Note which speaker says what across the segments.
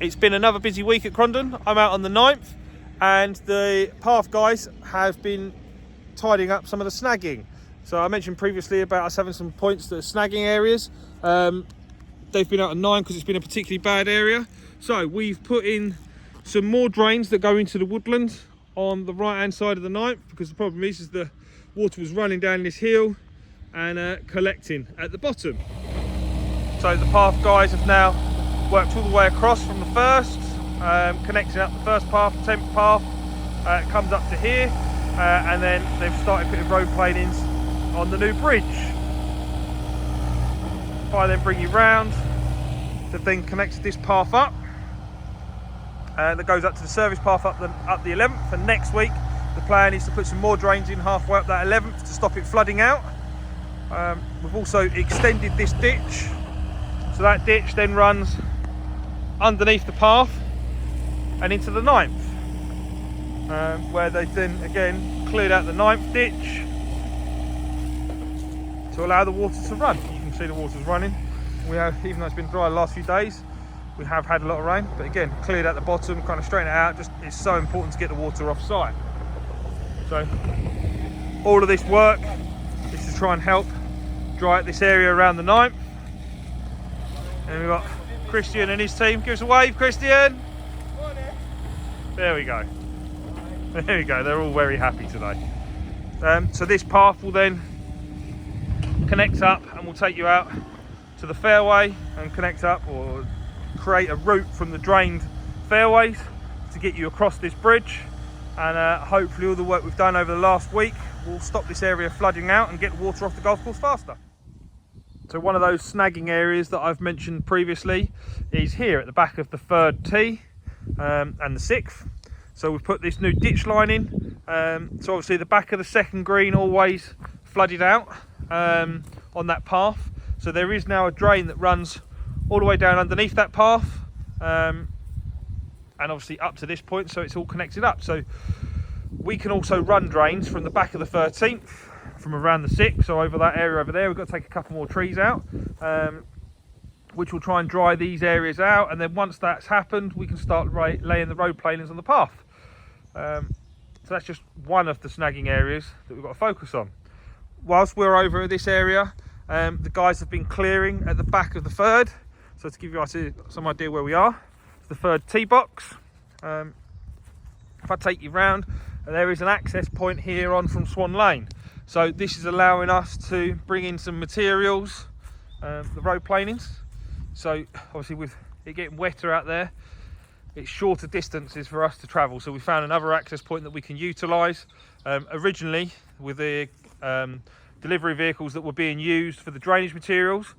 Speaker 1: It's been another busy week at Crondon. I'm out on the 9th and the path guys have been tidying up some of the snagging. So I mentioned previously about us having some points that are snagging areas. They've been out on 9 because it's been a particularly bad area. So we've put in some more drains that go into the woodland on the right hand side of the 9th, because the problem is the water was running down this hill and collecting at the bottom. So the path guys have now worked all the way across from the first, connecting up the first path, 10th path, it comes up to here, and then they've started putting road planings on the new bridge. If I then bring you round, they've then connected this path up, that goes up to the service path up the 11th, and next week the plan is to put some more drains in halfway up that 11th to stop it flooding out. We've also extended this ditch, so that ditch then runs underneath the path and into the 9th, where they've then again cleared out the 9th ditch to allow the water to run. You can see the water's running. We have, even though it's been dry the last few days, we have had a lot of rain, but again cleared out the bottom, kind of straighten it out. Just, it's so important to get the water off site. So all of this work is to try and help dry out this area around the 9th. And we've got Christian and his team. Give us a wave, Christian. There we go. There we go. They're all very happy today. So this path will then connect up and will take you out to the fairway and connect up, or create a route from the drained fairways to get you across this bridge. And hopefully all the work we've done over the last week will stop this area flooding out and get the water off the golf course faster. So one of those snagging areas that I've mentioned previously is here at the back of the 3rd tee and the 6th. So we've put this new ditch line in. So obviously the back of the 2nd green always flooded out on that path. So there is now a drain that runs all the way down underneath that path and obviously up to this point, so it's all connected up. So we can also run drains from the back of the 13th, from around the 6th, so over that area over there. We've got to take a couple more trees out, which will try and dry these areas out, and then once that's happened we can start laying the road planings on the path. So that's just one of the snagging areas that we've got to focus on. Whilst we're over this area, the guys have been clearing at the back of the 3rd. So to give you some idea where we are, it's the 3rd tee box. If I take you round, there is an access point here on from Swan Lane. So this is allowing us to bring in some materials, the road planings. So obviously with it getting wetter out there, it's shorter distances for us to travel. So we found another access point that we can utilise. Originally with the delivery vehicles that were being used for the drainage materials,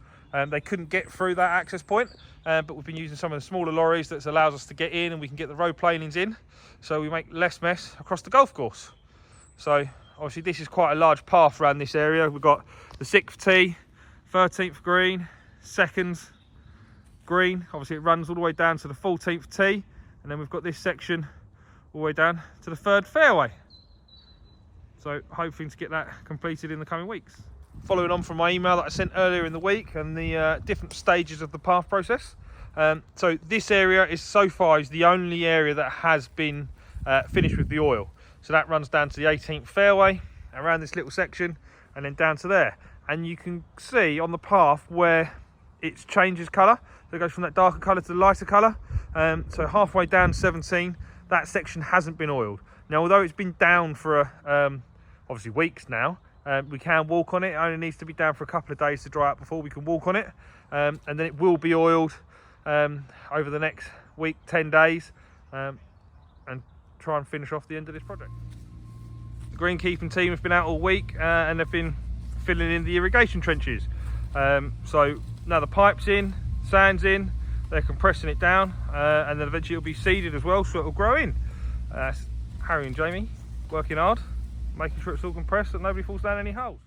Speaker 1: they couldn't get through that access point, but we've been using some of the smaller lorries that allows us to get in, and we can get the road planings in, so we make less mess across the golf course. So obviously this is quite a large path around this area. We've got the 6th tee, 13th green, 2nd green. Obviously it runs all the way down to the 14th tee, and then we've got this section all the way down to the 3rd fairway. So hoping to get that completed in the coming weeks. Following on from my email that I sent earlier in the week and the different stages of the path process. So this area is so far is the only area that has been finished with the oil. So that runs down to the 18th fairway, around this little section, and then down to there. And you can see on the path where it changes colour. So it goes from that darker colour to the lighter colour. So halfway down 17, that section hasn't been oiled. Now, although it's been down for obviously weeks now, we can walk on it. It only needs to be down for a couple of days to dry out before we can walk on it, and then it will be oiled over the next week, 10 days, and try and finish off the end of this project. The greenkeeping team have been out all week and they've been filling in the irrigation trenches. So now the pipe's in, sand's in, they're compressing it down, and then eventually it'll be seeded as well, so it'll grow in. Harry and Jamie working hard, making sure it's all compressed, that nobody falls down any holes.